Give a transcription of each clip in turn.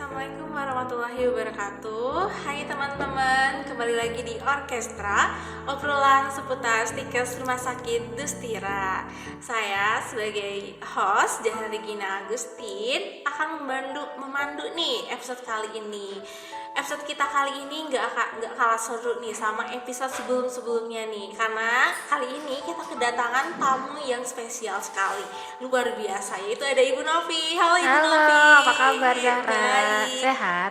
Assalamualaikum warahmatullahi wabarakatuh. Hai teman-teman, kembali lagi di Orkestra, obrolan seputar stikers Rumah Sakit Dustira. Saya sebagai host Jahar Regina Agustin akan memandu nih episode kali ini. Episode kita kali ini nggak kalah seru nih sama episode sebelum-sebelumnya nih, karena kali ini kita kedatangan tamu yang spesial sekali, luar biasa, yaitu ada Ibu Novi. Halo Ibu Novi. Halo, apa kabar Zahra? Baik.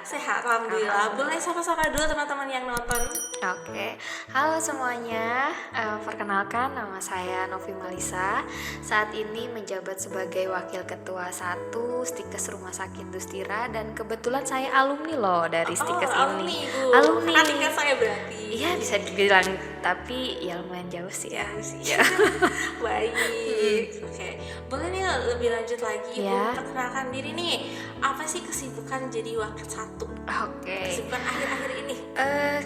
Sehat? Alhamdulillah. Boleh sapa-sapa dulu teman-teman yang nonton. Oke, halo semuanya. Perkenalkan, nama saya Novi Malisa. Saat ini menjabat sebagai Wakil Ketua 1 Stikes Rumah Sakit Dustira, dan kebetulan saya alumni loh dari stikes ini. Alumni. Tingkat saya berarti. Iya, bisa dibilang, tapi ya lumayan jauh sih ya. Baik. Oke. Boleh nih lebih lanjut lagi, Ya. Bu, perkenalkan diri nih. Apa sih kesibukan jadi wakil 1? Oke. Kesibukan akhir-akhir ini.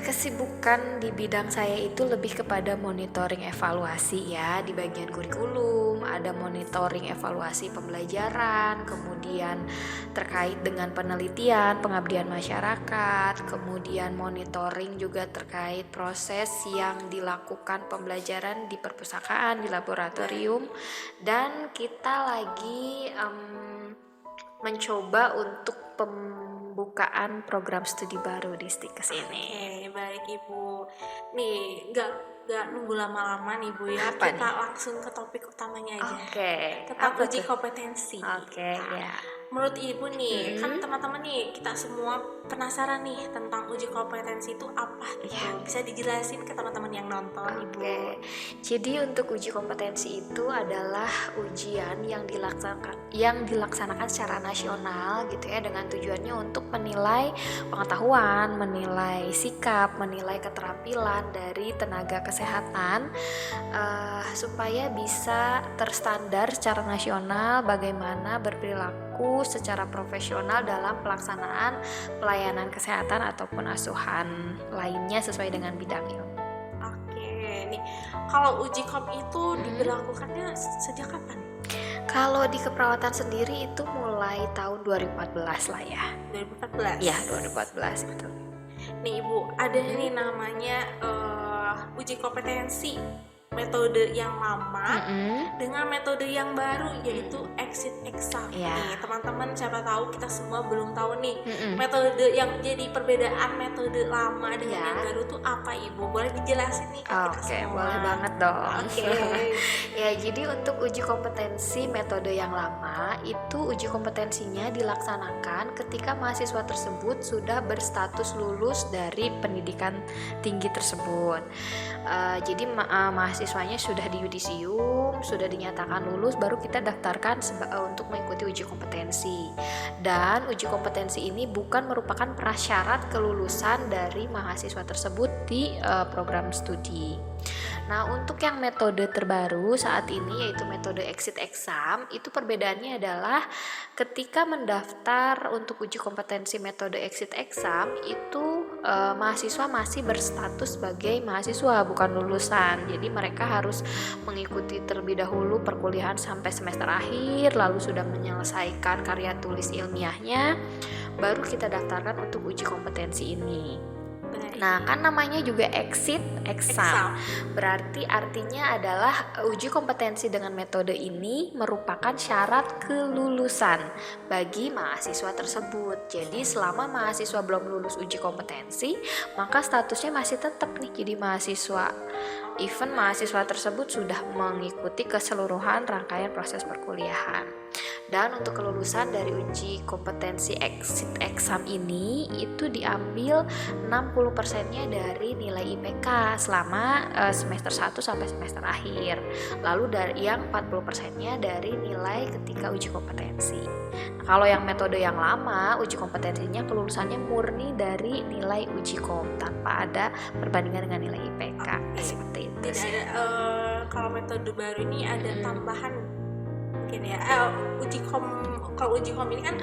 Kesibukan di bidang saya itu lebih kepada monitoring evaluasi ya, di bagian kurikulum, ada monitoring evaluasi pembelajaran, kemudian terkait dengan penelitian, pengabdian masyarakat, kemudian monitoring juga terkait proses yang dilakukan pembelajaran di perpustakaan, di laboratorium, dan kita lagi mencoba untuk pembukaan program studi baru di stikes ini. Oke, baik Ibu. Nih, nggak nunggu lama-lama nih Bu ya. Apa Kita langsung ke topik utamanya aja. Oke. Tentang Apa uji tuh? kompetensi. Oke, ya. Menurut Ibu nih, kan teman-teman nih, kita semua penasaran nih tentang uji kompetensi itu apa gitu. Ya. Bisa dijelasin ke teman-teman yang nonton, Ibu. Oke. Jadi untuk uji kompetensi itu adalah ujian yang dilaksanakan secara nasional gitu ya, dengan tujuannya untuk menilai pengetahuan, menilai sikap, menilai keterampilan dari tenaga kesehatan supaya bisa terstandar secara nasional bagaimana berperilaku secara profesional dalam pelaksanaan pelayanan kesehatan ataupun asuhan lainnya sesuai dengan bidang ilmu. Oke, nih kalau uji kom itu diberlakukannya sejak kapan? Kalau di keperawatan sendiri itu mulai tahun 2014 lah ya. 2014. Ya, 2014 itu. Nih Ibu, ada nih namanya uji kompetensi metode yang lama dengan metode yang baru, yaitu exit exam. Ya. Nih teman-teman, siapa tahu kita semua belum tahu nih metode yang jadi perbedaan metode lama dengan yang baru tuh apa Ibu? Boleh dijelasin nih ke kita Oke, semua? boleh banget dong. Oke. Ya, jadi untuk uji kompetensi metode yang lama itu uji kompetensinya dilaksanakan ketika mahasiswa tersebut sudah berstatus lulus dari pendidikan tinggi tersebut. Jadi mahasiswanya sudah di yudisium, sudah dinyatakan lulus, baru kita daftarkan untuk mengikuti uji kompetensi. Dan uji kompetensi ini bukan merupakan prasyarat kelulusan dari mahasiswa tersebut di program studi. Nah, untuk yang metode terbaru saat ini yaitu metode exit exam, itu perbedaannya adalah ketika mendaftar untuk uji kompetensi metode exit exam itu mahasiswa masih berstatus sebagai mahasiswa, bukan lulusan. Jadi mereka harus mengikuti terlebih dahulu perkuliahan sampai semester akhir, lalu sudah menyelesaikan karya tulis ilmiahnya, baru kita daftarkan untuk uji kompetensi ini. Nah, kan namanya juga exit exam. Berarti artinya adalah uji kompetensi dengan metode ini merupakan syarat kelulusan bagi mahasiswa tersebut. Jadi selama mahasiswa belum lulus uji kompetensi, maka statusnya masih tetap nih jadi mahasiswa. Even mahasiswa tersebut sudah mengikuti keseluruhan rangkaian proses perkuliahan. Dan untuk kelulusan dari uji kompetensi exit exam ini itu diambil 60%-nya dari nilai IPK selama semester 1 sampai semester akhir. Lalu dari yang 40%-nya dari nilai ketika uji kompetensi. Nah, kalau yang metode yang lama, uji kompetensinya kelulusannya murni dari nilai uji kom tanpa ada perbandingan dengan nilai IPK. Seperti itu sih. Kalau metode baru ini ada tambahan mungkin ya. Kalau uji kom ini kan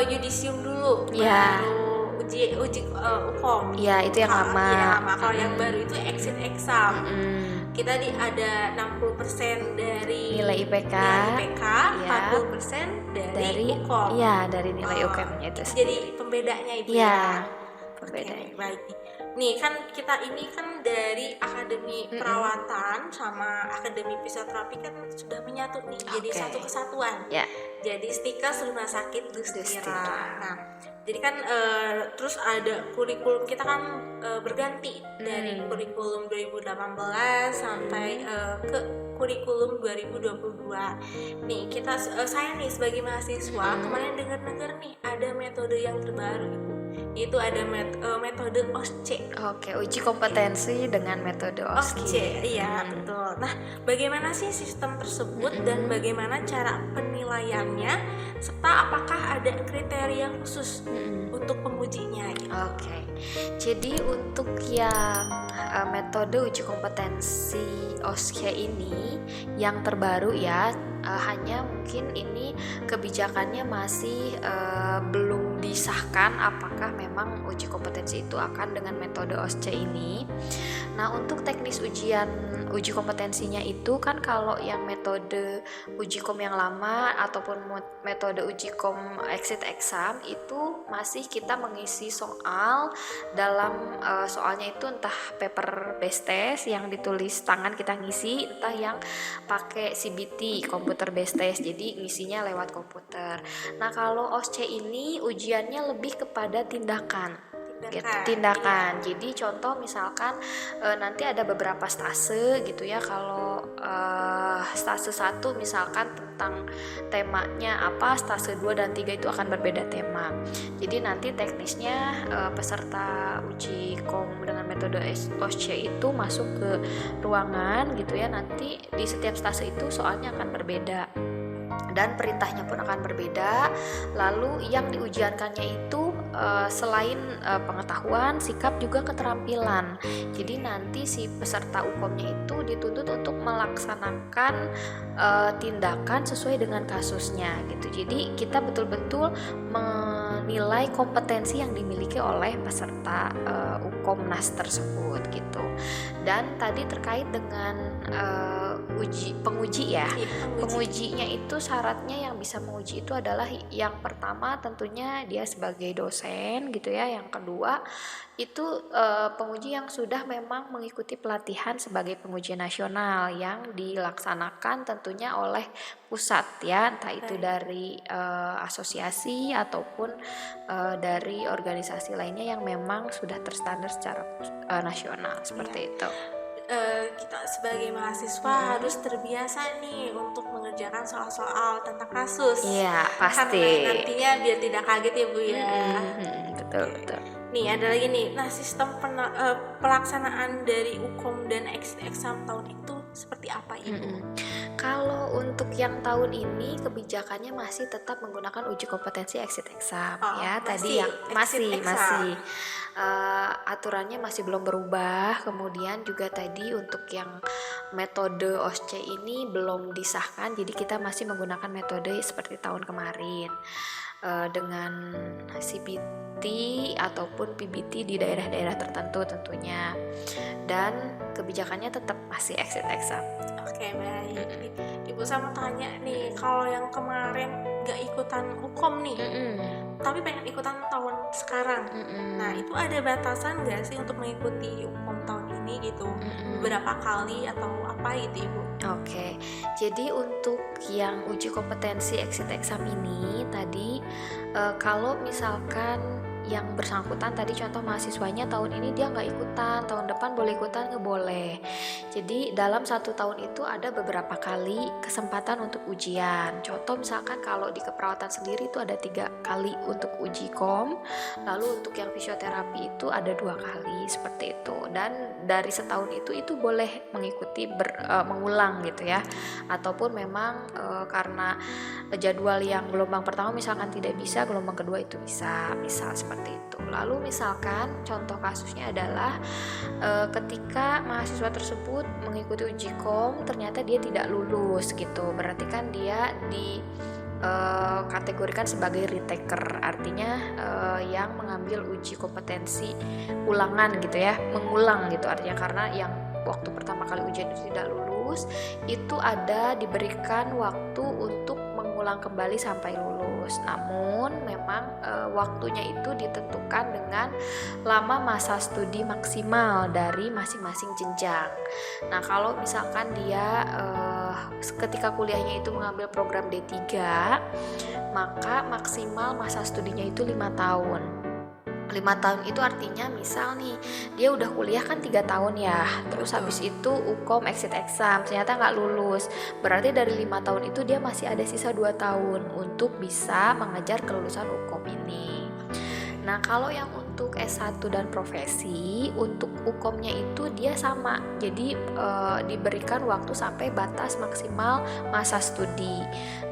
yudisium dulu, baru uji UKOM. Ya, itu yang lama. Kalau yang baru itu exit exam. kita ada 60% dari nilai IPK, nilai IPK, ya, 40% dari UKOM. Iya, dari nilai UKM-nya itu sendiri. Jadi pembedanya itu Iya, ya. pembedanya. Oke, baik. Nih kan kita ini kan dari akademi perawatan sama akademi fisioterapi kan sudah menyatu nih, jadi Oke. satu kesatuan. Ya. Jadi Stikes Rumah Sakit Dustira. Dustira. Nah, jadi kan terus ada kurikulum kita kan berganti dari kurikulum 2018 sampai ke kurikulum 2022. Nih kita saya nih sebagai mahasiswa kemarin dengar-dengar nih ada metode yang terbaru Ibu. Itu ada metode OSCE. Oke, uji kompetensi dengan metode OSCE. Iya, betul. Nah, bagaimana sih sistem tersebut dan bagaimana cara penilaiannya serta apakah ada kriteria khusus untuk pengujinya gitu. Oke. Jadi untuk yang metode uji kompetensi OSCE ini yang terbaru ya, hanya mungkin ini kebijakannya masih belum disahkan apakah memang uji kompetensi itu akan dengan metode OSCE ini. Nah, untuk teknis uji kompetensinya itu kan kalau yang metode uji kom yang lama ataupun metode uji kom exit exam itu masih kita mengisi soal dalam soalnya itu entah paper based test yang ditulis tangan kita ngisi, entah yang pakai CBT computer based test jadi ngisinya lewat komputer. Nah, kalau OSCE ini ujiannya lebih kepada tindakan. Tindakan. Jadi contoh misalkan nanti ada beberapa stase gitu ya. Kalau stase 1 misalkan tentang temanya apa, stase 2 dan 3 itu akan berbeda tema. Jadi nanti teknisnya peserta uji kom dengan metode OSCE itu masuk ke ruangan gitu ya. Nanti di setiap stase itu soalnya akan berbeda dan perintahnya pun akan berbeda. Lalu yang diujiankannya itu selain pengetahuan, sikap juga keterampilan. Jadi nanti si peserta UKOM-nya itu dituntut untuk melaksanakan tindakan sesuai dengan kasusnya gitu. Jadi kita betul-betul menilai kompetensi yang dimiliki oleh peserta UKOMNAS tersebut gitu. Dan tadi terkait dengan penguji ya. Pengujinya itu syaratnya yang bisa menguji itu adalah yang pertama tentunya dia sebagai dosen gitu ya. Yang kedua itu penguji yang sudah memang mengikuti pelatihan sebagai penguji nasional yang dilaksanakan tentunya oleh pusat ya, entah itu dari asosiasi ataupun dari organisasi lainnya yang memang sudah terstandar secara nasional seperti itu. Kita sebagai mahasiswa harus terbiasa nih untuk mengerjakan soal-soal tentang kasus. Iya, pasti. Karena nantinya biar tidak kaget ya Bu ya. Betul. Nih ada lagi nih. Nah, sistem pelaksanaan dari UKOM dan exam tahun itu seperti apa Ibu? Kalau untuk yang tahun ini kebijakannya masih tetap menggunakan uji kompetensi exit exam ya. Tadi yang masih aturannya masih belum berubah. Kemudian juga tadi untuk yang metode OSCE ini belum disahkan. Jadi kita masih menggunakan metode seperti tahun kemarin dengan CBT ataupun PBT di daerah-daerah tertentu tentunya. Dan kebijakannya tetap masih exit exam. Oke, baik. Ibu saya mau tanya nih, kalau yang kemarin gak ikutan UKOM nih, tapi pengen ikutan tahun sekarang. Nah, itu ada batasan gak sih untuk mengikuti UKOM tahun ini gitu? Beberapa kali atau apa gitu Ibu? Oke, jadi untuk yang uji kompetensi exit exam ini tadi kalau misalkan yang bersangkutan tadi contoh mahasiswanya tahun ini dia nggak ikutan, tahun depan boleh ikutan nggak boleh. Jadi dalam 1 tahun itu ada beberapa kali kesempatan untuk ujian. Contoh misalkan kalau di keperawatan sendiri itu ada 3 kali untuk uji kom, lalu untuk yang fisioterapi itu ada 2 kali seperti itu. Dan dari setahun itu boleh mengikuti mengulang gitu ya. Ataupun memang karena jadwal yang gelombang pertama misalkan tidak bisa, gelombang kedua itu bisa, misal seperti itu. Lalu misalkan contoh kasusnya adalah ketika mahasiswa tersebut mengikuti uji kom ternyata dia tidak lulus gitu, berarti kan dia di kategorikan sebagai retaker, artinya yang mengambil uji kompetensi ulangan gitu ya, mengulang gitu artinya, karena yang waktu pertama kali ujian itu tidak lulus, itu ada diberikan waktu untuk mengulang kembali sampai lulus. Namun memang waktunya itu ditentukan dengan lama masa studi maksimal dari masing-masing jenjang. Nah, kalau misalkan dia ketika kuliahnya itu mengambil program D3, maka maksimal masa studinya itu 5 tahun. 5 tahun itu artinya misal nih dia udah kuliah kan 3 tahun ya, terus habis itu UKOM exit exam ternyata nggak lulus, berarti dari 5 tahun itu dia masih ada sisa 2 tahun untuk bisa mengejar kelulusan UKOM ini. Nah, kalau yang untuk S1 dan profesi, untuk UKOM-nya itu dia sama, jadi diberikan waktu sampai batas maksimal masa studi.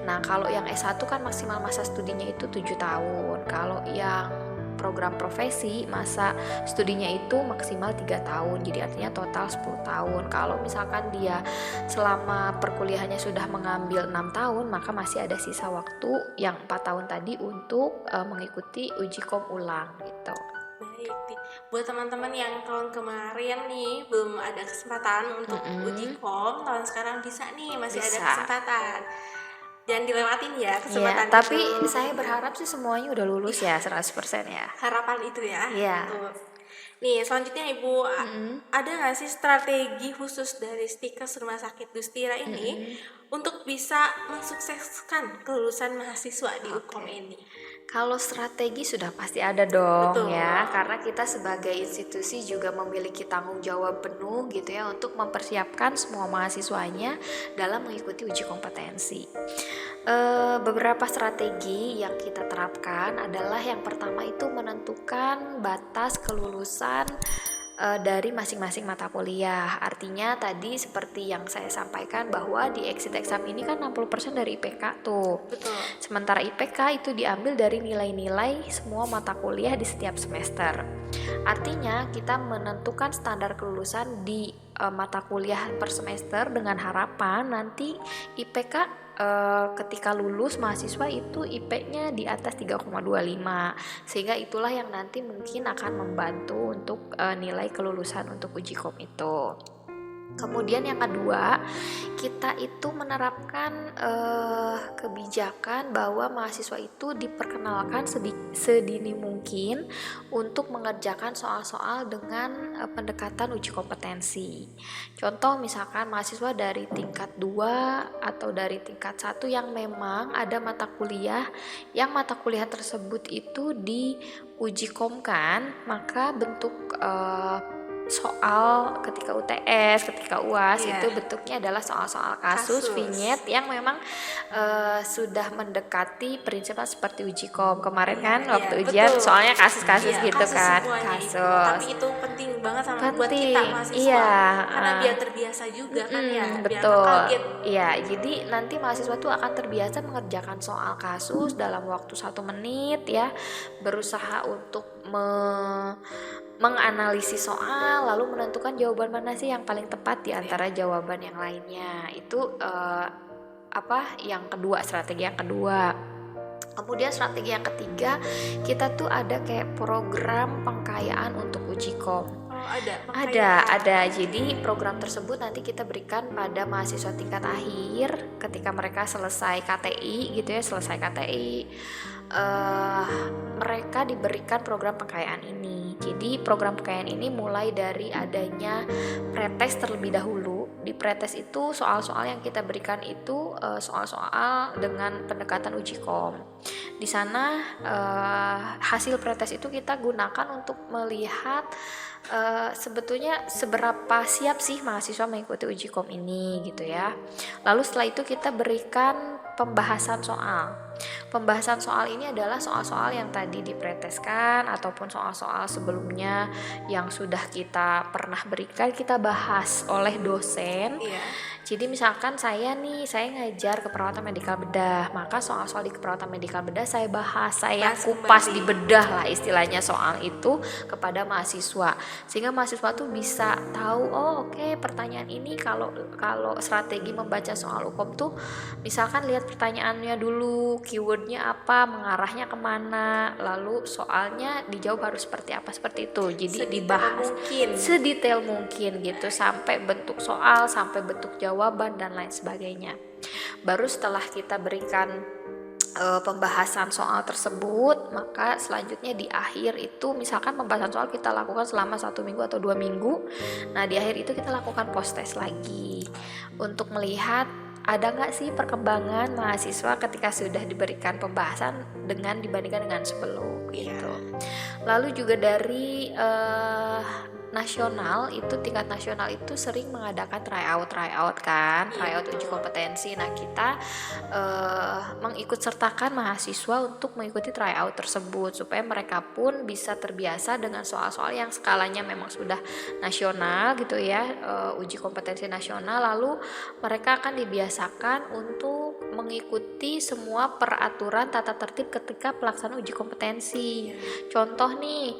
Nah, kalau yang S1 kan maksimal masa studinya itu 7 tahun, kalau yang program profesi masa studinya itu maksimal 3 tahun, jadi artinya total 10 tahun. Kalau misalkan dia selama perkuliahannya sudah mengambil 6 tahun, maka masih ada sisa waktu yang 4 tahun tadi untuk mengikuti uji kom ulang gitu. Baik nih, buat teman-teman yang tahun kemarin nih belum ada kesempatan untuk uji kom, tahun sekarang bisa nih, masih ada kesempatan. Jangan dilewatin ya kesempatan ya, tapi itu. saya berharap sih semuanya udah lulus ya 100% ya. Harapan itu ya. Iya. Nih, selanjutnya Ibu, ada nggak sih strategi khusus dari Stikes Rumah Sakit Dustira ini untuk bisa mensukseskan kelulusan mahasiswa di UKOM ini? Kalau strategi sudah pasti ada dong. Betul. Ya, karena kita sebagai institusi juga memiliki tanggung jawab penuh gitu ya untuk mempersiapkan semua mahasiswanya dalam mengikuti uji kompetensi. Beberapa strategi yang kita terapkan adalah yang pertama itu menentukan batas kelulusan dari masing-masing mata kuliah. Artinya tadi seperti yang saya sampaikan bahwa di exit exam ini kan 60% dari IPK tuh. Betul. Sementara IPK itu diambil dari nilai-nilai semua mata kuliah di setiap semester. Artinya kita menentukan standar kelulusan di mata kuliah per semester dengan harapan nanti IPK ketika lulus mahasiswa itu IP-nya di atas 3,25, sehingga itulah yang nanti mungkin akan membantu untuk nilai kelulusan untuk uji kom itu. Kemudian yang kedua, kita itu menerapkan kebijakan bahwa mahasiswa itu diperkenalkan sedini mungkin untuk mengerjakan soal-soal dengan pendekatan uji kompetensi. Contoh misalkan mahasiswa dari tingkat 2 atau dari tingkat 1 yang memang ada mata kuliah yang mata kuliah tersebut itu diuji komkan, maka bentuk soal ketika UTS, ketika UAS itu bentuknya adalah soal-soal kasus vinyet yang memang sudah mendekati prinsipnya seperti uji kom kemarin kan waktu ujian betul. Soalnya kasus-kasus gitu kasus kan kasus itu. Tapi itu penting banget buat kita mahasiswa karena biar terbiasa juga kan ya betul kaget. Iya, jadi nanti mahasiswa tuh akan terbiasa mengerjakan soal kasus dalam waktu 1 menit ya, berusaha untuk menganalisis soal lalu menentukan jawaban mana sih yang paling tepat di antara jawaban yang lainnya. Itu yang kedua, strategi yang kedua. Kemudian strategi yang ketiga, kita tuh ada kayak program pengkayaan untuk uji kom. Ada. Jadi program tersebut nanti kita berikan pada mahasiswa tingkat akhir ketika mereka selesai KTI gitu ya, mereka diberikan program pengkayaan ini. Jadi program pengkayaan ini mulai dari adanya pretest terlebih dahulu. Di pretest itu soal-soal yang kita berikan itu soal-soal dengan pendekatan uji kom. Di sana hasil pretest itu kita gunakan untuk melihat sebetulnya seberapa siap sih mahasiswa mengikuti uji kom ini gitu ya. Lalu setelah itu kita berikan pembahasan soal. Pembahasan soal ini adalah soal-soal yang tadi dipreteskan ataupun soal-soal sebelumnya yang sudah kita pernah berikan, kita bahas oleh dosen. Jadi misalkan saya ngajar keperawatan medikal bedah, maka soal-soal di keperawatan medikal bedah saya bahas, saya kupas di bedah lah istilahnya soal itu kepada mahasiswa, sehingga mahasiswa tuh bisa tahu pertanyaan ini kalau strategi membaca soal UKOM tuh misalkan lihat pertanyaannya dulu, keywordnya apa, mengarahnya kemana, lalu soalnya dijawab harus seperti apa, seperti itu. Jadi dibahas sedetail mungkin gitu, sampai bentuk soal, sampai bentuk jawaban dan lain sebagainya. Baru setelah kita berikan pembahasan soal tersebut, maka selanjutnya di akhir itu, misalkan pembahasan soal kita lakukan selama 1 minggu atau 2 minggu, nah di akhir itu kita lakukan post test lagi untuk melihat ada nggak sih perkembangan mahasiswa ketika sudah diberikan pembahasan dibandingkan dengan sebelum gitu. Lalu juga dari nasional itu, tingkat nasional itu sering mengadakan tryout kan, tryout uji kompetensi. Nah kita mengikut sertakan mahasiswa untuk mengikuti tryout tersebut supaya mereka pun bisa terbiasa dengan soal-soal yang skalanya memang sudah nasional gitu ya, uji kompetensi nasional. Lalu mereka akan dibiasakan untuk mengikuti semua peraturan tata tertib ketika pelaksanaan uji kompetensi. Contoh nih,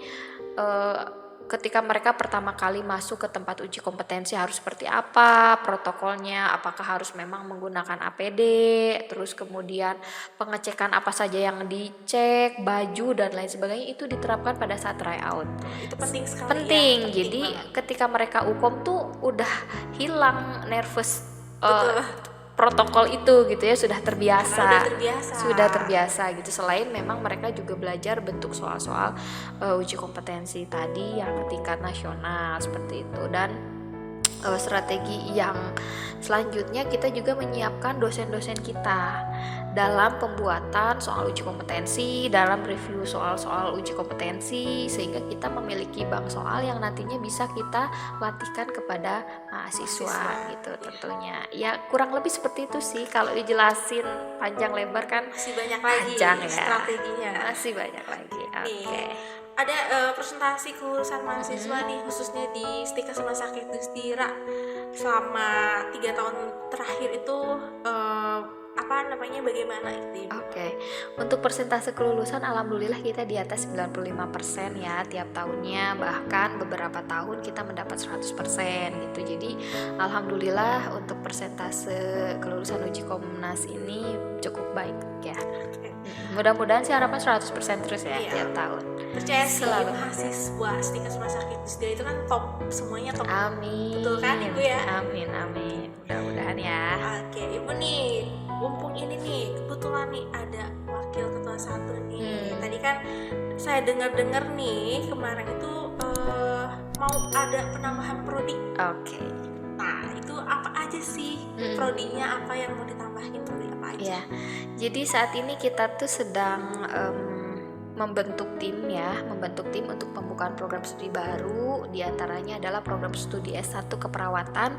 ketika mereka pertama kali masuk ke tempat uji kompetensi harus seperti apa protokolnya, apakah harus memang menggunakan APD, terus kemudian pengecekan apa saja yang dicek, baju dan lain sebagainya, itu diterapkan pada saat tryout. Itu penting sekali. Penting. Jadi ketika mereka ukom tuh udah hilang nervous protokol itu gitu ya, sudah terbiasa gitu. Selain memang mereka juga belajar bentuk soal-soal uji kompetensi tadi yang tingkat nasional seperti itu. Dan strategi yang selanjutnya, kita juga menyiapkan dosen-dosen kita dalam pembuatan soal uji kompetensi, dalam review soal-soal uji kompetensi, sehingga kita memiliki bank soal yang nantinya bisa kita latihkan kepada mahasiswa gitu tentunya. Ya kurang lebih seperti itu sih, kalau dijelasin panjang lebar kan masih banyak lagi strateginya. Masih banyak lagi. Oke. Ada presentasi kelulusan mahasiswa nih, khususnya di Stikes Rumah Sakit Dustira selama 3 tahun terakhir itu bagaimana itu? Oke. Untuk persentase kelulusan alhamdulillah kita di atas 95% ya tiap tahunnya, bahkan beberapa tahun kita mendapat 100% gitu. Jadi alhamdulillah untuk persentase kelulusan uji Komnas ini cukup baik ya. Mudah-mudahan sih harapan 100% terus ya tiap tahun. Percaya selalu mahasiswa Stikes Rumah Sakit Dustira itu kan top, semuanya top. Amin. Betul kan Ibu ya? Amin. Mudah-mudahan ya. Oke, Ibu nih, mumpung ini nih kebetulan nih ada wakil ketua 1 nih. Tadi kan saya dengar nih kemarin itu mau ada penambahan prodi. Oke. Nah, itu apa aja sih prodinya, apa yang mau ditambahin, prodi apa aja? Ya, jadi saat ini kita tuh sedang membentuk tim untuk pembukaan program studi baru. Di antaranya adalah program studi S1 keperawatan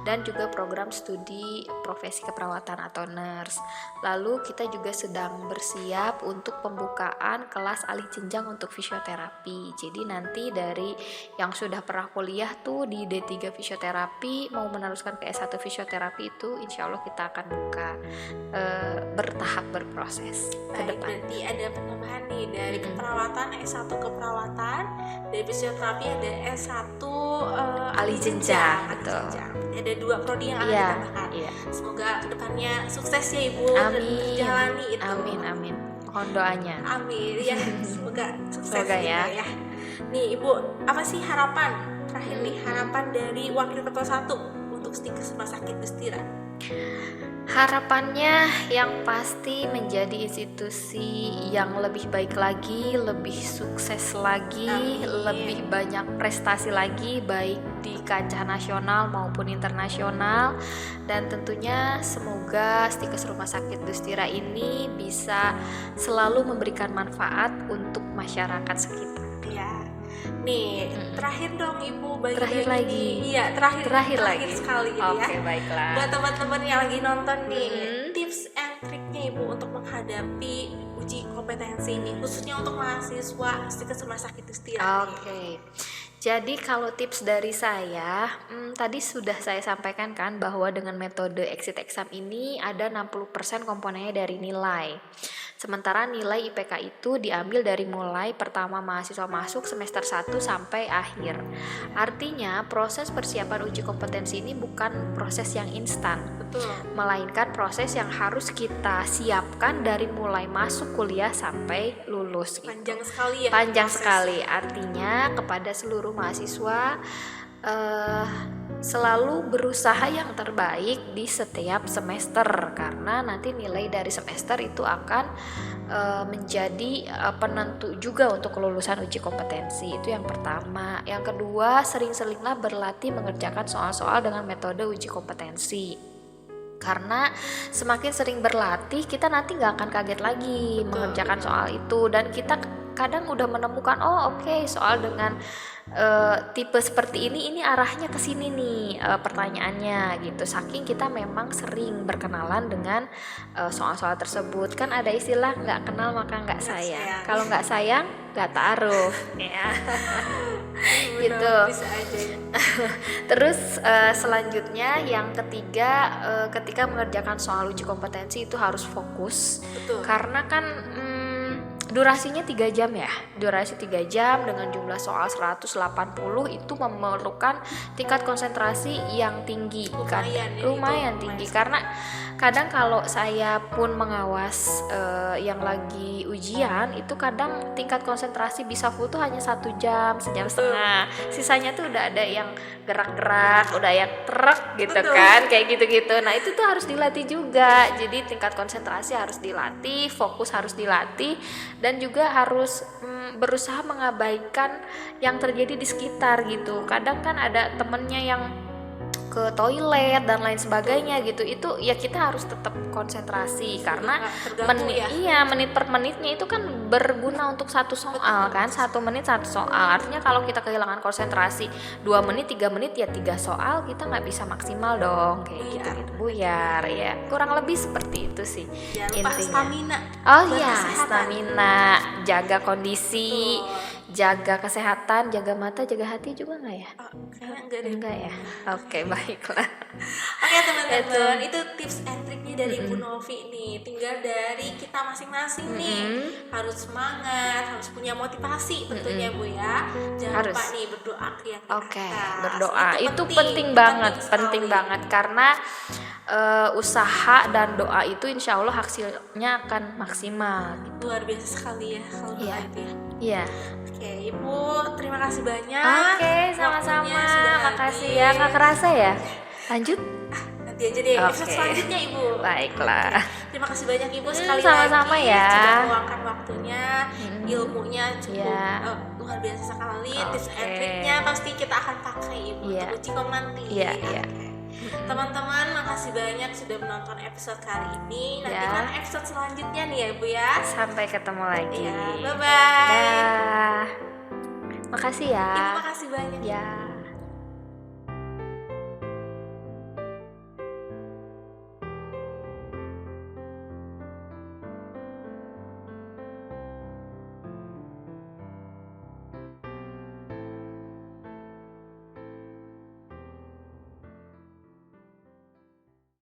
dan juga program studi profesi keperawatan atau nurse. Lalu kita juga sedang bersiap untuk pembukaan kelas alih jenjang untuk fisioterapi. Jadi nanti dari yang sudah pernah kuliah tuh di D3 fisioterapi mau meneruskan ke S1 fisioterapi, itu insya Allah kita akan buka bertahap, berproses ke depan. Berarti ada penambahan nih dari keperawatan, S1 keperawatan, dari fisioterapi ada S1 alih jenjang. Ada 2 prodi yang akan ditambahkan. Semoga kedepannya sukses ya Ibu. Amin. Jalani itu. Amin. Mohon doanya. Amin ya. Semoga sukses. Semoga ya. Nih Ibu, apa sih harapan terakhir nih, harapan dari wakil ketua 1 untuk Stikes Rumah Sakit Dustira? Harapannya yang pasti menjadi institusi yang lebih baik lagi, lebih sukses lagi, lebih banyak prestasi lagi baik di kancah nasional maupun internasional. Dan tentunya semoga Stikes Rumah Sakit Dustira ini bisa selalu memberikan manfaat untuk masyarakat sekitar. Ya. Nih, terakhir dong Ibu, terakhir lagi. Iya, terakhir sekali gitu ya. Oke, baiklah. Buat teman-teman yang lagi nonton nih, tips and triknya Ibu untuk menghadapi uji kompetensi ini, khususnya untuk mahasiswa Stikes Rumah Sakit Dustira. Oke. Jadi kalau tips dari saya, tadi sudah saya sampaikan kan bahwa dengan metode exit exam ini ada 60% komponennya dari nilai. Sementara nilai IPK itu diambil dari mulai pertama mahasiswa masuk semester 1 sampai akhir. Artinya proses persiapan uji kompetensi ini bukan proses yang instan. Betul. melainkan proses yang harus kita siapkan dari mulai masuk kuliah sampai lulus gitu. Panjang sekali ya. Panjang proses. sekali. Artinya kepada seluruh mahasiswa selalu berusaha yang terbaik di setiap semester, karena nanti nilai dari semester itu akan menjadi penentu juga untuk kelulusan uji kompetensi. Itu yang pertama. Yang kedua, sering-seringlah berlatih mengerjakan soal-soal dengan metode uji kompetensi, karena semakin sering berlatih kita nanti nggak akan kaget lagi mengerjakan soal itu, dan kita kadang udah menemukan soal dengan tipe seperti ini arahnya ke sini nih pertanyaannya gitu, saking kita memang sering berkenalan dengan soal-soal tersebut. Kan ada istilah nggak kenal maka nggak sayang, kalau nggak sayang nggak taruh ya. Gitu. Bisa aja. Terus selanjutnya yang ketiga, ketika mengerjakan soal uji kompetensi itu harus fokus. Betul. Karena kan durasinya 3 jam ya. Durasi 3 jam dengan jumlah soal 180 itu memerlukan tingkat konsentrasi yang tinggi. Lumayan tinggi, karena kadang kalau saya pun mengawas yang lagi ujian itu kadang tingkat konsentrasi bisa full tuh hanya 1 jam, sejam setengah. Sisanya tuh udah ada yang gerak-gerak, udah yang truk gitu. Betul. Kan, kayak gitu-gitu. Nah itu tuh harus dilatih juga. Jadi tingkat konsentrasi harus dilatih, fokus harus dilatih, dan juga harus berusaha mengabaikan yang terjadi di sekitar gitu. Kadang kan ada temennya yang ke toilet dan lain sebagainya gitu, itu ya kita harus tetap konsentrasi karena menit per menitnya itu kan berguna untuk satu soal. Kan 1 menit 1 soal, artinya kalau kita kehilangan konsentrasi 2 menit 3 menit ya 3 soal kita nggak bisa maksimal dong, kayak gitu buyar ya, kurang lebih seperti itu sih. Jangan lupa stamina. Stamina, jaga kondisi, jaga kesehatan, jaga mata, jaga hati juga nggak ya? Kayaknya enggak ya. Oke, baiklah. Oke teman-teman, itu tips and triknya dari Bu Novi nih. Tinggal dari kita masing-masing nih, harus semangat, harus punya motivasi tentunya Bu ya. Jangan lupa nih berdoa ke yang di atas. Berdoa itu penting banget karena usaha dan doa itu insya Allah hasilnya akan maksimal. Luar biasa sekali ya kalau doa itu ya. Iya. Oke, Ibu, terima kasih banyak. Oke, sama-sama. Makasih ya, nggak kerasa ya. Lanjut. Nanti aja deh episode selanjutnya, Ibu. Baiklah. Terima kasih banyak Ibu sekali sama-sama lagi ya. sudah meluangkan waktunya, ilmunya cukup luar biasa sekali. Tips and triknya pasti kita akan pakai Ibu untuk uji kom nanti. Iya. Teman-teman, makasih banyak sudah menonton episode kali ini. Nantikan episode selanjutnya nih ya Bu ya. Sampai ketemu lagi. Bye-bye. Dah. Makasih ya. Ibu makasih banyak. Ya.